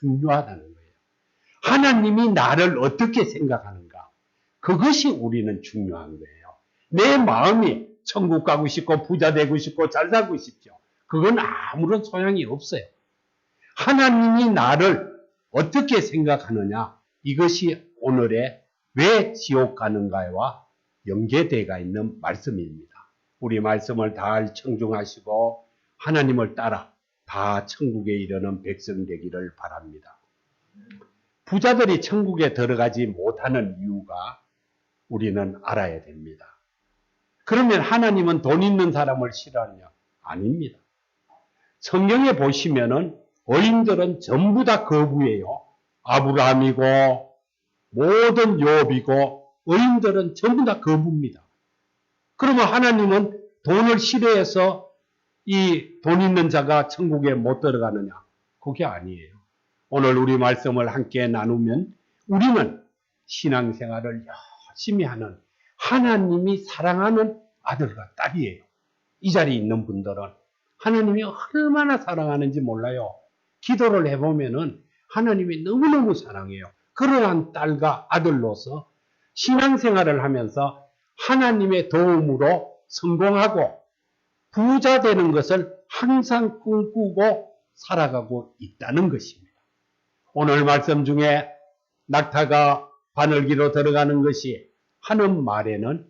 중요하다는 거예요. 하나님이 나를 어떻게 생각하는가? 그것이 우리는 중요한 거예요. 내 마음이 천국 가고 싶고 부자 되고 싶고 잘 살고 싶죠. 그건 아무런 소용이 없어요. 하나님이 나를 어떻게 생각하느냐? 이것이 오늘의 왜 지옥 가는가와 연계되어 있는 말씀입니다. 우리 말씀을 잘 청중하시고 하나님을 따라 다 천국에 이르는 백성 되기를 바랍니다. 부자들이 천국에 들어가지 못하는 이유가 우리는 알아야 됩니다. 그러면 하나님은 돈 있는 사람을 싫어하느냐? 아닙니다. 성경에 보시면은 의인들은 전부 다 거부예요. 아브라함이고 모든 욥이고 의인들은 전부 다 거부입니다. 그러면 하나님은 돈을 싫어해서 이 돈 있는 자가 천국에 못 들어가느냐? 그게 아니에요. 오늘 우리 말씀을 함께 나누면 우리는 신앙생활을 열심히 하는 하나님이 사랑하는 아들과 딸이에요. 이 자리에 있는 분들은 하나님이 얼마나 사랑하는지 몰라요. 기도를 해보면은 하나님이 너무너무 사랑해요. 그러한 딸과 아들로서 신앙생활을 하면서 하나님의 도움으로 성공하고 부자 되는 것을 항상 꿈꾸고 살아가고 있다는 것입니다. 오늘 말씀 중에 낙타가 바늘기로 들어가는 것이 하는 말에는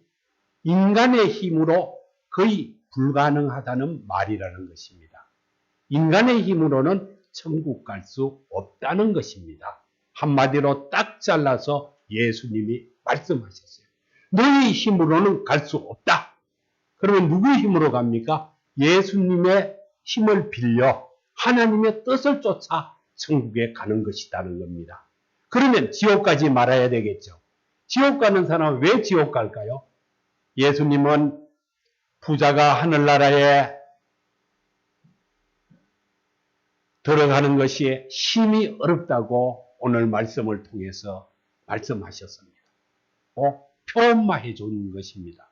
인간의 힘으로 거의 불가능하다는 말이라는 것입니다. 인간의 힘으로는 천국 갈 수 없다는 것입니다. 한마디로 딱 잘라서 예수님이 말씀하셨어요. 너희 힘으로는 갈 수 없다. 그러면 누구의 힘으로 갑니까? 예수님의 힘을 빌려 하나님의 뜻을 쫓아 천국에 가는 것이라는 겁니다. 그러면 지옥 가지 말아야 되겠죠. 지옥 가는 사람은 왜 지옥 갈까요? 예수님은 부자가 하늘나라에 들어가는 것이 심히 어렵다고 오늘 말씀을 통해서 말씀하셨습니다. 표현만 해준 것입니다.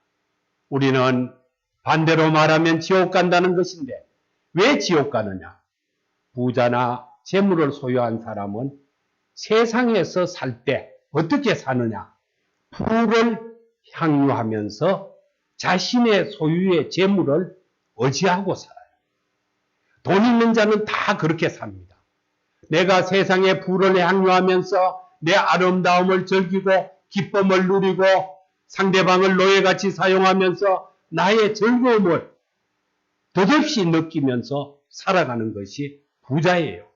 우리는 반대로 말하면 지옥 간다는 것인데 왜 지옥 가느냐? 부자나 재물을 소유한 사람은 세상에서 살 때 어떻게 사느냐? 부를 향유하면서 자신의 소유의 재물을 의지하고 살아요. 돈 있는 자는 다 그렇게 삽니다. 내가 세상의 부를 향유하면서 내 아름다움을 즐기고 기쁨을 누리고 상대방을 노예같이 사용하면서 나의 즐거움을 덧없이 느끼면서 살아가는 것이 부자예요.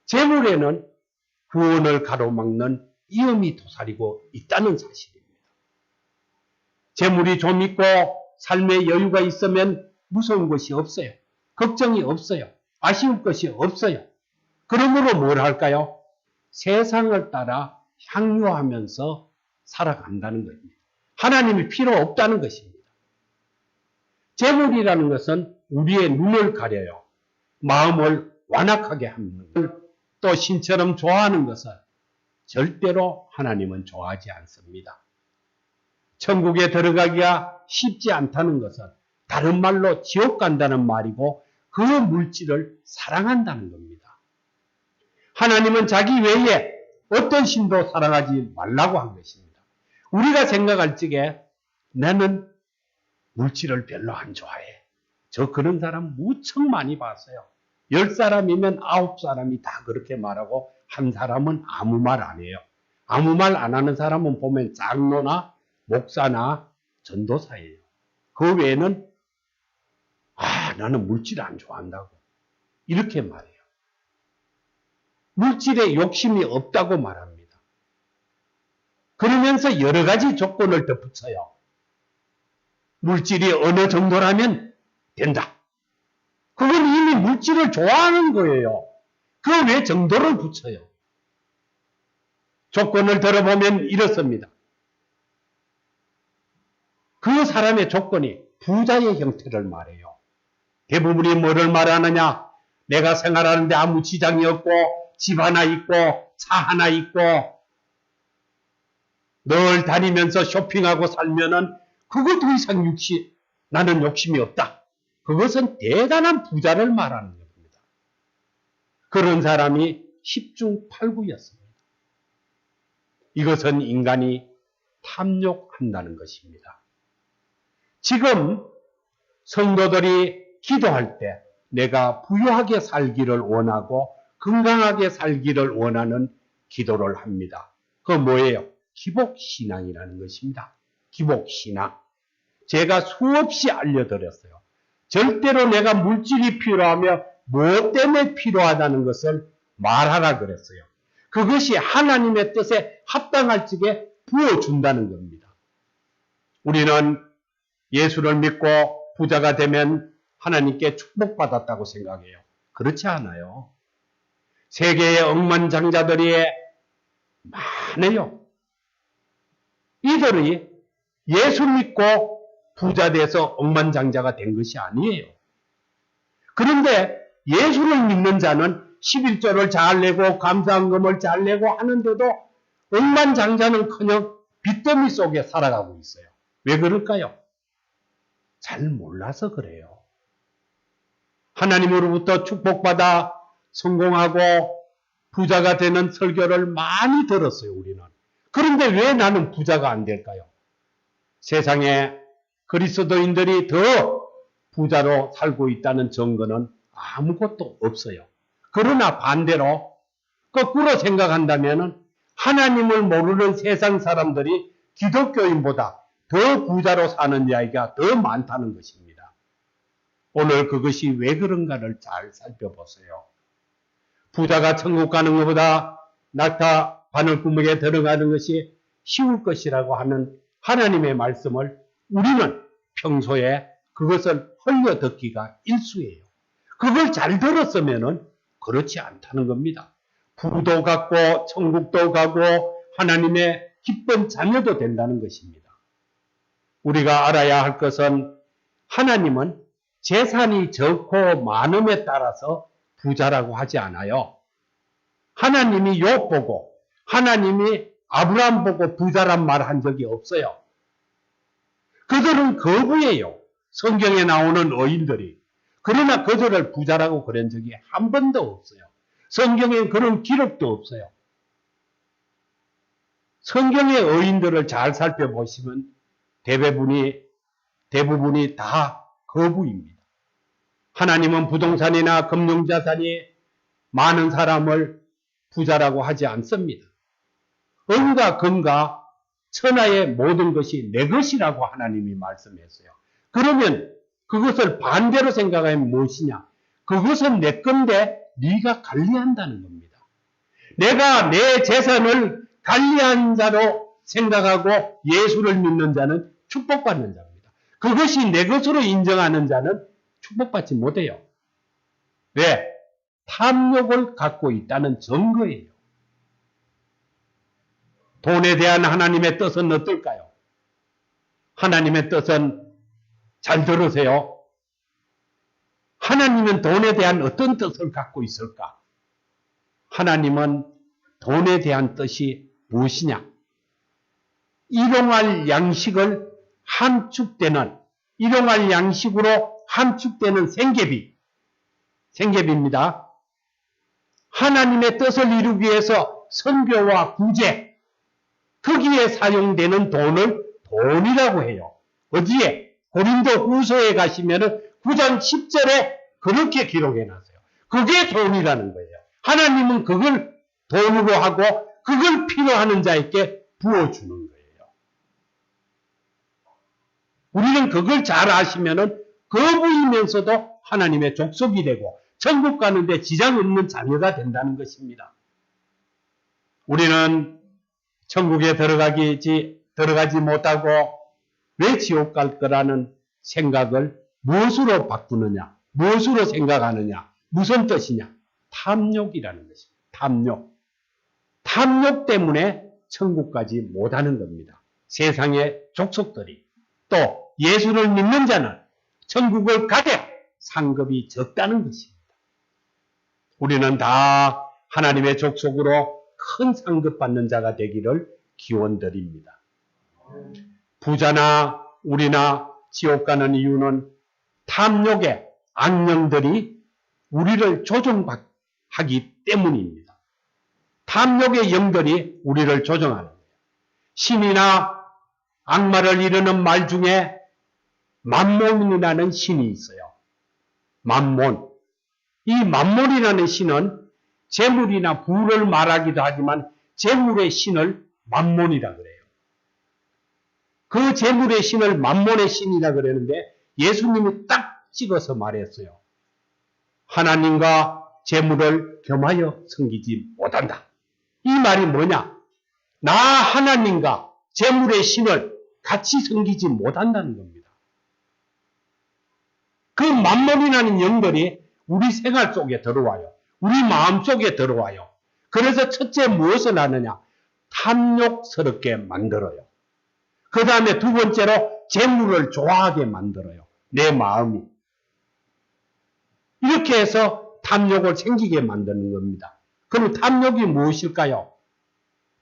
재물에는 구원을 가로막는 위험이 도사리고 있다는 사실입니다. 재물이 좀 있고 삶의 여유가 있으면 무서운 것이 없어요. 걱정이 없어요. 아쉬울 것이 없어요. 그러므로 뭘 할까요? 세상을 따라 향유하면서 살아간다는 겁니다. 하나님이 필요 없다는 것입니다. 재물이라는 것은 우리의 눈을 가려요. 마음을 완악하게 합니다. 또 신처럼 좋아하는 것은 절대로 하나님은 좋아하지 않습니다. 천국에 들어가기가 쉽지 않다는 것은 다른 말로 지옥 간다는 말이고 그 물질을 사랑한다는 겁니다. 하나님은 자기 외에 어떤 신도 사랑하지 말라고 한 것입니다. 우리가 생각할 적에 나는 물질을 별로 안 좋아해. 저 그런 사람 무척 많이 봤어요. 10사람이면 9사람이 다 그렇게 말하고 한 사람은 아무 말 안 해요. 아무 말 안 하는 사람은 보면 장로나 목사나 전도사예요. 그 외에는 나는 물질 안 좋아한다고 이렇게 말해요. 물질에 욕심이 없다고 말합니다. 그러면서 여러 가지 조건을 덧붙여요. 물질이 어느 정도라면 된다. 그건 이미 물질을 좋아하는 거예요. 그 왜 정도를 붙여요? 조건을 들어보면 이렇습니다. 그 사람의 조건이 부자의 형태를 말해요. 대부분이 뭐를 말하느냐? 내가 생활하는데 아무 지장이 없고 집 하나 있고 차 하나 있고 늘 다니면서 쇼핑하고 살면은 그거 더 이상 나는 욕심이 없다. 그것은 대단한 부자를 말하는 겁니다. 그런 사람이 10중 8구였습니다. 이것은 인간이 탐욕한다는 것입니다. 지금 성도들이 기도할 때 내가 부유하게 살기를 원하고 건강하게 살기를 원하는 기도를 합니다. 그건 뭐예요? 기복신앙이라는 것입니다. 기복신앙. 제가 수없이 알려드렸어요. 절대로 내가 물질이 필요하며 무엇 때문에 필요하다는 것을 말하라 그랬어요. 그것이 하나님의 뜻에 합당할 적에 부어준다는 겁니다. 우리는 예수를 믿고 부자가 되면 하나님께 축복받았다고 생각해요. 그렇지 않아요. 세계의 억만장자들이 많아요. 이들이 예수 믿고 부자 돼서 억만장자가 된 것이 아니에요. 그런데 예수를 믿는 자는 11조를 잘 내고 감사헌금을 잘 내고 하는데도 억만장자는커녕 빚더미 속에 살아가고 있어요. 왜 그럴까요? 잘 몰라서 그래요. 하나님으로부터 축복받아 성공하고 부자가 되는 설교를 많이 들었어요, 우리는. 그런데 왜 나는 부자가 안 될까요? 세상에 그리스도인들이 더 부자로 살고 있다는 증거는 아무것도 없어요. 그러나 반대로 거꾸로 생각한다면 하나님을 모르는 세상 사람들이 기독교인보다 더 부자로 사는 이야기가 더 많다는 것입니다. 오늘 그것이 왜 그런가를 잘 살펴보세요. 부자가 천국 가는 것보다 낙타 바늘구멍에 들어가는 것이 쉬울 것이라고 하는 하나님의 말씀을 우리는 평소에 그것을 흘려 듣기가 일수예요. 그걸 잘 들었으면 그렇지 않다는 겁니다. 부도 갖고 천국도 가고 하나님의 기쁜 자녀도 된다는 것입니다. 우리가 알아야 할 것은 하나님은 재산이 적고 많음에 따라서 부자라고 하지 않아요. 하나님이 욥 보고 하나님이 아브라함 보고 부자란 말 한 적이 없어요. 그들은 거부예요. 성경에 나오는 어인들이. 그러나 그들을 부자라고 그런 적이 한 번도 없어요. 성경에 그런 기록도 없어요. 성경의 어인들을 잘 살펴보시면 대부분이 다 거부입니다. 하나님은 부동산이나 금융자산이 많은 사람을 부자라고 하지 않습니다. 은과 금과 천하의 모든 것이 내 것이라고 하나님이 말씀했어요. 그러면 그것을 반대로 생각하면 무엇이냐? 그것은 내 건데 네가 관리한다는 겁니다. 내가 내 재산을 관리한 자로 생각하고 예수를 믿는 자는 축복받는 자입니다. 그것이 내 것으로 인정하는 자는 축복받지 못해요. 왜? 탐욕을 갖고 있다는 증거예요. 돈에 대한 하나님의 뜻은 어떨까요? 하나님의 뜻은 잘 들으세요. 하나님은 돈에 대한 어떤 뜻을 갖고 있을까? 하나님은 돈에 대한 뜻이 무엇이냐? 일용할 양식을 일용할 양식으로 함축되는 생계비입니다. 하나님의 뜻을 이루기 위해서 선교와 구제, 거기에 사용되는 돈을 돈이라고 해요. 어디에? 고린도 후서에 가시면 9장 10절에 그렇게 기록해놨어요. 그게 돈이라는 거예요. 하나님은 그걸 돈으로 하고 그걸 필요하는 자에게 부어주는 거예요. 우리는 그걸 잘 아시면 거부이면서도 하나님의 족속이 되고 천국 가는데 지장 없는 자녀가 된다는 것입니다. 우리는 천국에 들어가지 못하고 왜 지옥 갈 거라는 생각을 무엇으로 바꾸느냐? 무엇으로 생각하느냐? 무슨 뜻이냐? 탐욕이라는 것입니다. 탐욕 때문에 천국 가지 못하는 겁니다. 세상의 족속들이. 또 예수를 믿는 자는 천국을 가되 상급이 적다는 것입니다. 우리는 다 하나님의 족속으로 큰 상급 받는 자가 되기를 기원드립니다. 부자나 우리나 지옥 가는 이유는 탐욕의 악령들이 우리를 조종하기 하기 때문입니다. 탐욕의 영들이 우리를 조종하는 거예요. 신이나 악마를 이르는 말 중에 맘몬이라는 신이 있어요. 맘몬. 이 맘몬이라는 신은 재물이나 부를 말하기도 하지만 재물의 신을 맘몬이라 그래요. 그 재물의 신을 맘몬의 신이라 그러는데 예수님이 딱 찍어서 말했어요. 하나님과 재물을 겸하여 섬기지 못한다. 이 말이 뭐냐? 나 하나님과 재물의 신을 같이 섬기지 못한다는 겁니다. 그 맘몬이라는 영들이 우리 생활 속에 들어와요. 우리 마음 속에 들어와요. 그래서 첫째 무엇을 하느냐? 탐욕스럽게 만들어요. 그 다음에 두 번째로 재물을 좋아하게 만들어요. 내 마음이. 이렇게 해서 탐욕을 생기게 만드는 겁니다. 그럼 탐욕이 무엇일까요?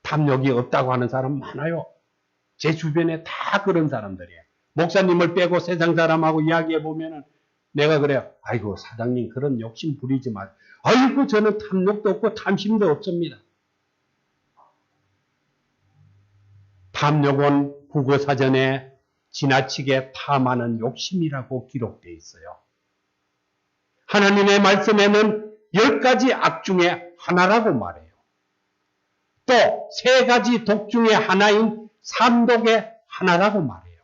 탐욕이 없다고 하는 사람 많아요. 제 주변에 다 그런 사람들이에요. 목사님을 빼고 세상 사람하고 이야기해 보면은 내가 그래요. 아이고 사장님 그런 욕심 부리지 마요. 아이고 저는 탐욕도 없고 탐심도 없습니다. 탐욕은 국어사전에 지나치게 탐하는 욕심이라고 기록되어 있어요. 하나님의 말씀에는 10가지 악 중에 하나라고 말해요. 또 3가지 독 중에 하나인 삼독의 하나라고 말해요.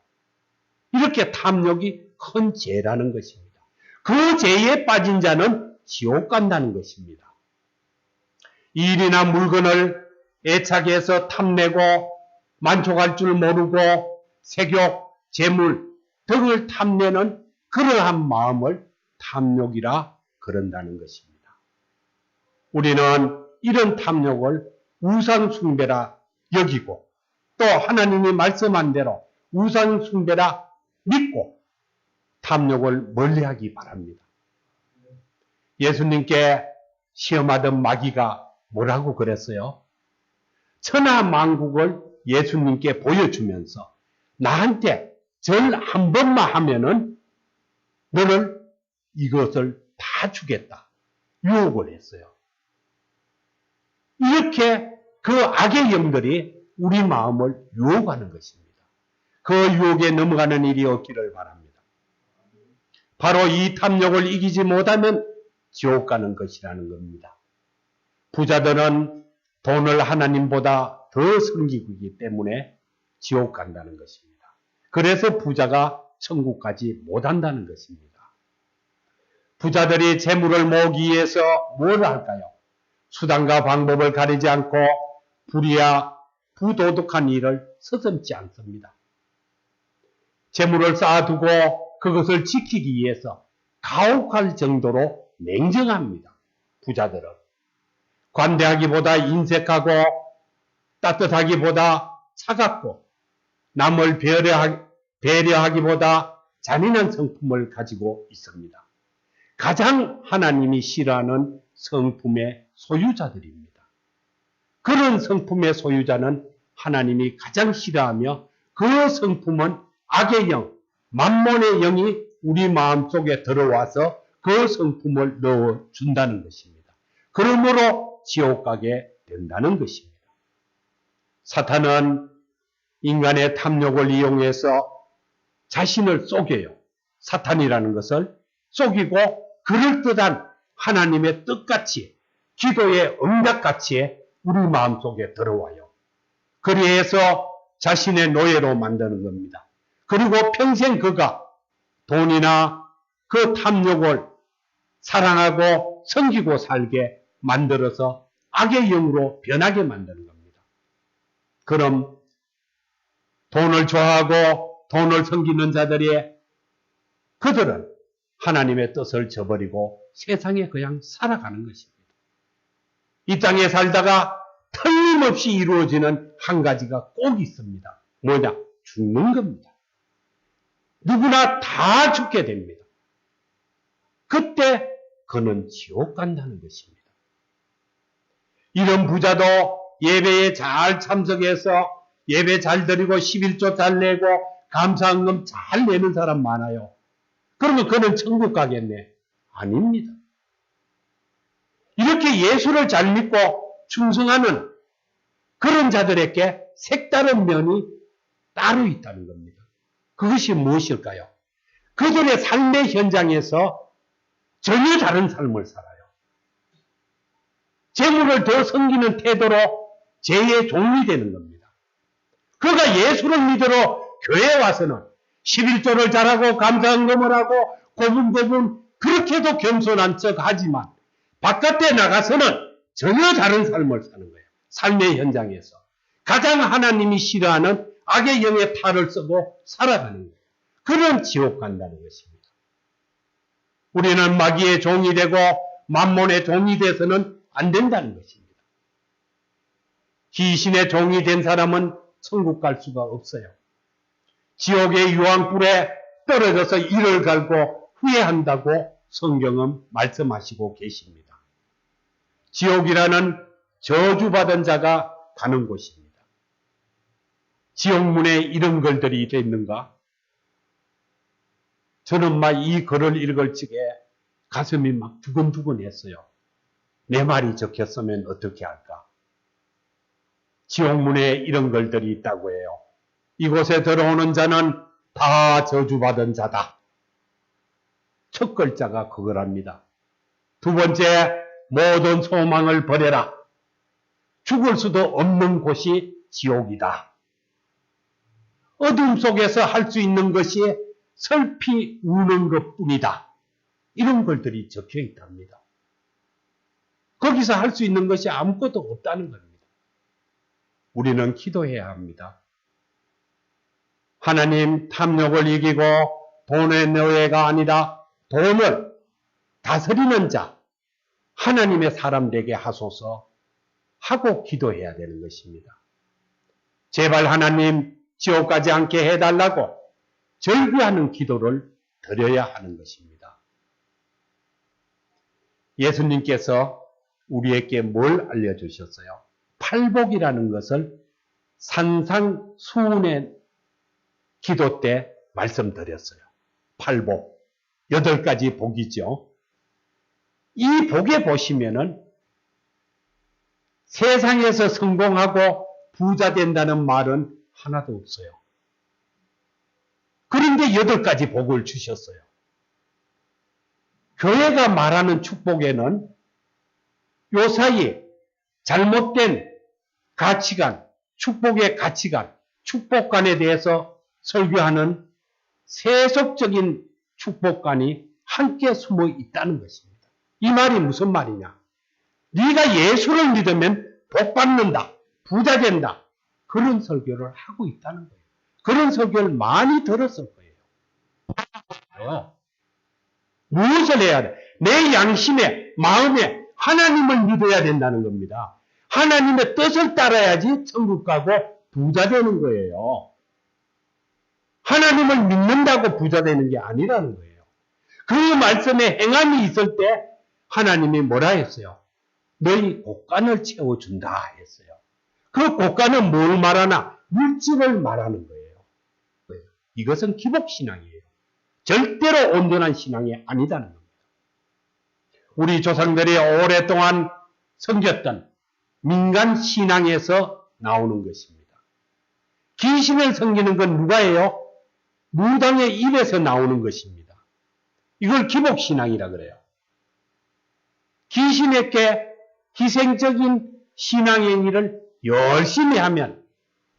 이렇게 탐욕이 큰 죄라는 것입니다. 그 죄에 빠진 자는 지옥 간다는 것입니다. 일이나 물건을 애착 해서 탐내고 만족할 줄 모르고 색욕, 재물 등을 탐내는 그러한 마음을 탐욕이라 그런다는 것입니다. 우리는 이런 탐욕을 우상숭배라 여기고 또 하나님이 말씀한 대로 우상숭배라 믿고 탐욕을 멀리하기 바랍니다. 예수님께 시험하던 마귀가 뭐라고 그랬어요? 천하만국을 예수님께 보여주면서 나한테 절 한 번만 하면은 너를 이것을 다 주겠다. 유혹을 했어요. 이렇게 그 악의 영들이 우리 마음을 유혹하는 것입니다. 그 유혹에 넘어가는 일이 없기를 바랍니다. 바로 이 탐욕을 이기지 못하면 지옥 가는 것이라는 겁니다. 부자들은 돈을 하나님보다 더 섬기기 때문에 지옥 간다는 것입니다. 그래서 부자가 천국 가지 못한다는 것입니다. 부자들이 재물을 모으기 위해서 뭘 할까요? 수단과 방법을 가리지 않고 불의야 부도덕한 일을 서슴지 않습니다. 재물을 쌓아두고 그것을 지키기 위해서 가혹할 정도로 냉정합니다. 부자들은. 관대하기보다 인색하고 따뜻하기보다 차갑고 남을 배려하기보다 잔인한 성품을 가지고 있습니다. 가장 하나님이 싫어하는 성품의 소유자들입니다. 그런 성품의 소유자는 하나님이 가장 싫어하며 그 성품은 악의 영, 만몬의 영이 우리 마음속에 들어와서 그 성품을 넣어준다는 것입니다. 그러므로 지옥 가게 된다는 것입니다. 사탄은 인간의 탐욕을 이용해서 자신을 속여요. 사탄이라는 것을 속이고 그럴듯한 하나님의 뜻같이 기도의 응답같이 우리 마음속에 들어와요. 그리해서 자신의 노예로 만드는 겁니다. 그리고 평생 그가 돈이나 그 탐욕을 사랑하고 섬기고 살게 만들어서 악의 영으로 변하게 만드는 겁니다. 그럼 돈을 좋아하고 돈을 섬기는 자들이 그들은 하나님의 뜻을 저버리고 세상에 그냥 살아가는 것입니다. 이 땅에 살다가 틀림없이 이루어지는 한 가지가 꼭 있습니다. 뭐냐? 죽는 겁니다. 누구나 다 죽게 됩니다. 그때 그는 지옥 간다는 것입니다. 이런 부자도 예배에 잘 참석해서 예배 잘 드리고 11조 잘 내고 감사헌금 잘 내는 사람 많아요. 그러면 그는 천국 가겠네? 아닙니다. 이렇게 예수를 잘 믿고 충성하는 그런 자들에게 색다른 면이 따로 있다는 겁니다. 그것이 무엇일까요? 그들의 삶의 현장에서 전혀 다른 삶을 살아요. 재물을 더 섬기는 태도로 죄의 종이 되는 겁니다. 그가 예수를 믿으러 교회에 와서는 11조를 잘하고 감사헌금을 하고 고분고분 그렇게도 겸손한 척 하지만 바깥에 나가서는 전혀 다른 삶을 사는 거예요. 삶의 현장에서 가장 하나님이 싫어하는 악의 영의 탈을 쓰고 살아가는 거예요. 그런 지옥 간다는 것입니다. 우리는 마귀의 종이 되고 만몬의 종이 돼서는 안 된다는 것입니다. 귀신의 종이 된 사람은 천국 갈 수가 없어요. 지옥의 유황불에 떨어져서 이를 갈고 후회한다고 성경은 말씀하시고 계십니다. 지옥이라는 저주받은 자가 가는 곳입니다. 지옥문에 이런 글들이 있는가? 저는 막 이 글을 읽을 적에 가슴이 막 두근두근 했어요. 내 말이 적혔으면 어떻게 할까? 지옥문에 이런 글들이 있다고 해요. 이곳에 들어오는 자는 다 저주받은 자다. 첫 글자가 그거랍니다. 두 번째, 모든 소망을 버려라. 죽을 수도 없는 곳이 지옥이다. 어둠 속에서 할 수 있는 것이 슬피 우는 것뿐이다. 이런 글들이 적혀 있답니다. 거기서 할 수 있는 것이 아무것도 없다는 겁니다. 우리는 기도해야 합니다. 하나님, 탐욕을 이기고 돈의 노예가 아니라 돈을 다스리는 자, 하나님의 사람 되게 하소서 하고 기도해야 되는 것입니다. 제발 하나님 지옥 가지 않게 해달라고 절규하는 기도를 드려야 하는 것입니다. 예수님께서 우리에게 뭘 알려주셨어요? 팔복이라는 것을 산상수훈의 기도 때 말씀드렸어요. 팔복. 8가지 복이죠. 이 복에 보시면은 세상에서 성공하고 부자 된다는 말은 하나도 없어요. 그런데 8가지 복을 주셨어요. 교회가 말하는 축복에는 요 사이 잘못된 가치관, 축복의 가치관, 축복관에 대해서 설교하는 세속적인 축복관이 함께 숨어 있다는 것입니다. 이 말이 무슨 말이냐? 네가 예수를 믿으면 복 받는다, 부자 된다. 그런 설교를 하고 있다는 거예요. 그런 설교를 많이 들었을 거예요. 무엇을 해야 돼? 내 양심에, 마음에 하나님을 믿어야 된다는 겁니다. 하나님의 뜻을 따라야지 천국 가고 부자 되는 거예요. 하나님을 믿는다고 부자 되는 게 아니라는 거예요. 그 말씀에 행함이 있을 때 하나님이 뭐라 했어요? 너희 곳간을 채워준다 했어요. 그 곳간은 뭘 말하나? 물질을 말하는 거예요. 이것은 기복신앙이에요. 절대로 온전한 신앙이 아니다는 겁니다. 우리 조상들이 오랫동안 섬겼던 민간 신앙에서 나오는 것입니다. 귀신을 섬기는 건 누가 해요? 무당의 입에서 나오는 것입니다. 이걸 기복신앙이라 그래요. 귀신에게 희생적인 신앙행위를 열심히 하면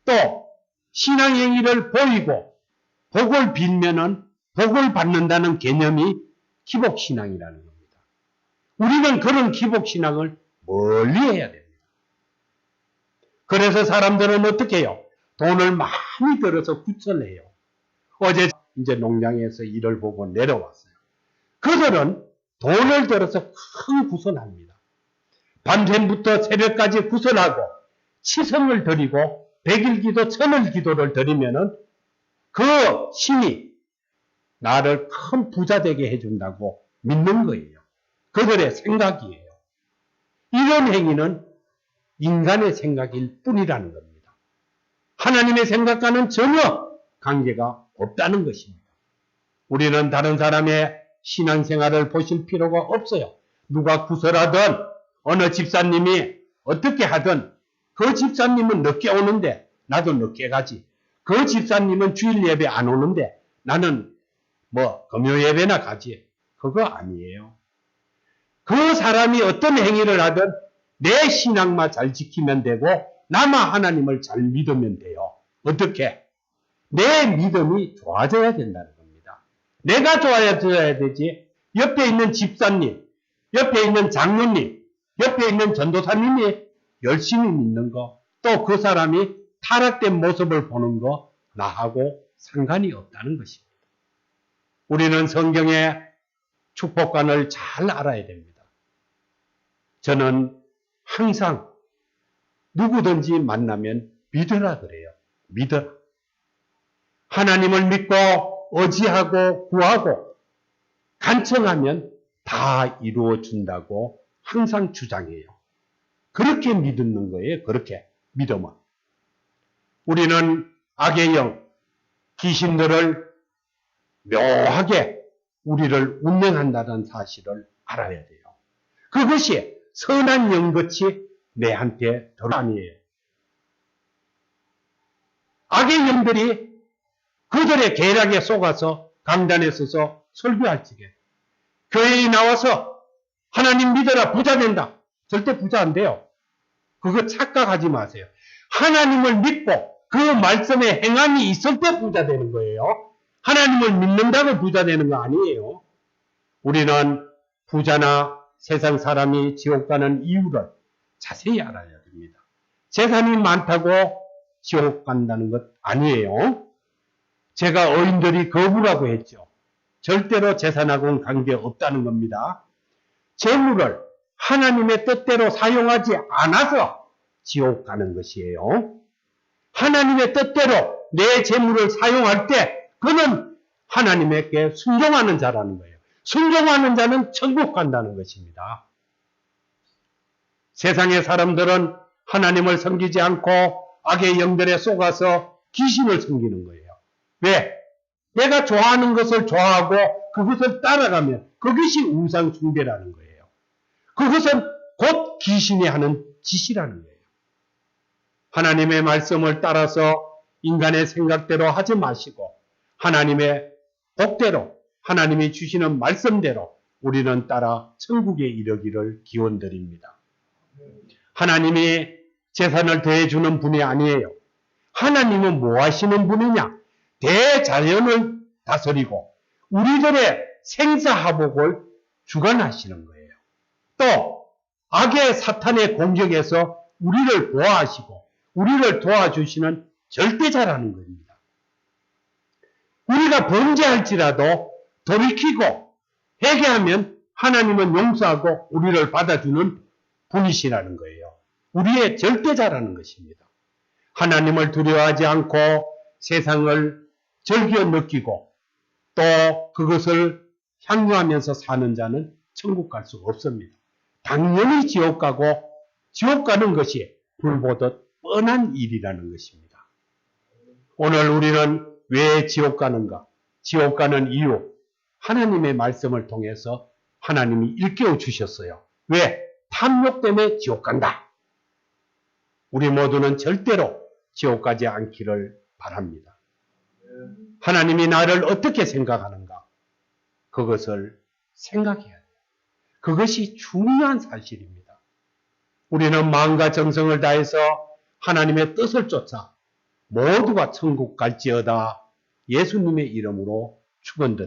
또 신앙행위를 보이고 복을 빌면은 복을 받는다는 개념이 기복신앙이라는 겁니다. 우리는 그런 기복신앙을 멀리 해야 됩니다. 그래서 사람들은 어떻게 해요? 돈을 많이 들어서 구설해요. 어제 이제 농장에서 일을 보고 내려왔어요. 그들은 돈을 들어서 큰 구설합니다. 밤샘부터 새벽까지 구설하고 치성을 드리고 100일 기도, 1000일 기도를 드리면은 그 신이 나를 큰 부자 되게 해준다고 믿는 거예요. 그들의 생각이에요. 이런 행위는 인간의 생각일 뿐이라는 겁니다. 하나님의 생각과는 전혀 관계가 없다는 것입니다. 우리는 다른 사람의 신앙생활을 보실 필요가 없어요. 누가 구설하든 어느 집사님이 어떻게 하든 그 집사님은 늦게 오는데 나도 늦게 가지. 그 집사님은 주일 예배 안 오는데 나는 금요 예배나 가지. 그거 아니에요. 그 사람이 어떤 행위를 하든 내 신앙만 잘 지키면 되고 나만 하나님을 잘 믿으면 돼요. 어떻게? 내 믿음이 좋아져야 된다는 겁니다. 내가 좋아져야 되지. 옆에 있는 집사님, 옆에 있는 장로님, 옆에 있는 전도사님이 열심히 믿는 거, 또 그 사람이 타락된 모습을 보는 거 나하고 상관이 없다는 것입니다. 우리는 성경의 축복관을 잘 알아야 됩니다. 저는 항상 누구든지 만나면 믿으라 그래요. 믿어라. 하나님을 믿고 의지하고 구하고 간청하면 다 이루어준다고 항상 주장해요. 그렇게 믿는 거예요. 그렇게 믿으면. 우리는 악의 영, 귀신들을 묘하게 우리를 운명한다는 사실을 알아야 돼요. 그것이 선한 영같이 내한테 들어 아니에요. 악의 영들이 그들의 계략에 속아서 강단에 서서 설교할 적에 교회에 나와서 하나님 믿어라 부자 된다. 절대 부자 안 돼요. 그거 착각하지 마세요. 하나님을 믿고 그 말씀에 행함이 있을 때 부자 되는 거예요. 하나님을 믿는다고 부자 되는 거 아니에요. 우리는 부자나 세상 사람이 지옥 가는 이유를 자세히 알아야 됩니다. 재산이 많다고 지옥 간다는 것 아니에요. 제가 어인들이 거부라고 했죠. 절대로 재산하고는 관계없다는 겁니다. 재물을 하나님의 뜻대로 사용하지 않아서 지옥 가는 것이에요. 하나님의 뜻대로 내 재물을 사용할 때 그는 하나님에게 순종하는 자라는 거예요. 순종하는 자는 천국 간다는 것입니다. 세상의 사람들은 하나님을 섬기지 않고 악의 영들에 속아서 귀신을 섬기는 거예요. 왜? 내가 좋아하는 것을 좋아하고 그것을 따라가면 그것이 우상 숭배라는 거예요. 그것은 곧 귀신이 하는 짓이라는 거예요. 하나님의 말씀을 따라서 인간의 생각대로 하지 마시고 하나님의 복대로 하나님이 주시는 말씀대로 우리는 따라 천국에 이르기를 기원드립니다. 하나님이 재산을 더해주는 분이 아니에요. 하나님은 뭐 하시는 분이냐? 대자연을 다스리고 우리들의 생사화복을 주관하시는 거예요. 또 악의 사탄의 공격에서 우리를 보호하시고 우리를 도와주시는 절대자라는 겁니다. 우리가 범죄할지라도 돌이키고 회개하면 하나님은 용서하고 우리를 받아주는 분이시라는 거예요. 우리의 절대자라는 것입니다. 하나님을 두려워하지 않고 세상을 즐겨 느끼고 또 그것을 향유하면서 사는 자는 천국 갈 수 없습니다. 당연히 지옥 가고 지옥 가는 것이 불보듯 뻔한 일이라는 것입니다. 오늘 우리는 왜 지옥 가는가? 지옥 가는 이유, 하나님의 말씀을 통해서 하나님이 일깨워 주셨어요. 왜? 탐욕 때문에 지옥 간다. 우리 모두는 절대로 지옥 가지 않기를 바랍니다. 하나님이 나를 어떻게 생각하는가? 그것을 생각해야 돼요. 그것이 중요한 사실입니다. 우리는 마음과 정성을 다해서 하나님의 뜻을 쫓아 모두가 천국 갈지어다 예수님의 이름으로 축원드립니다.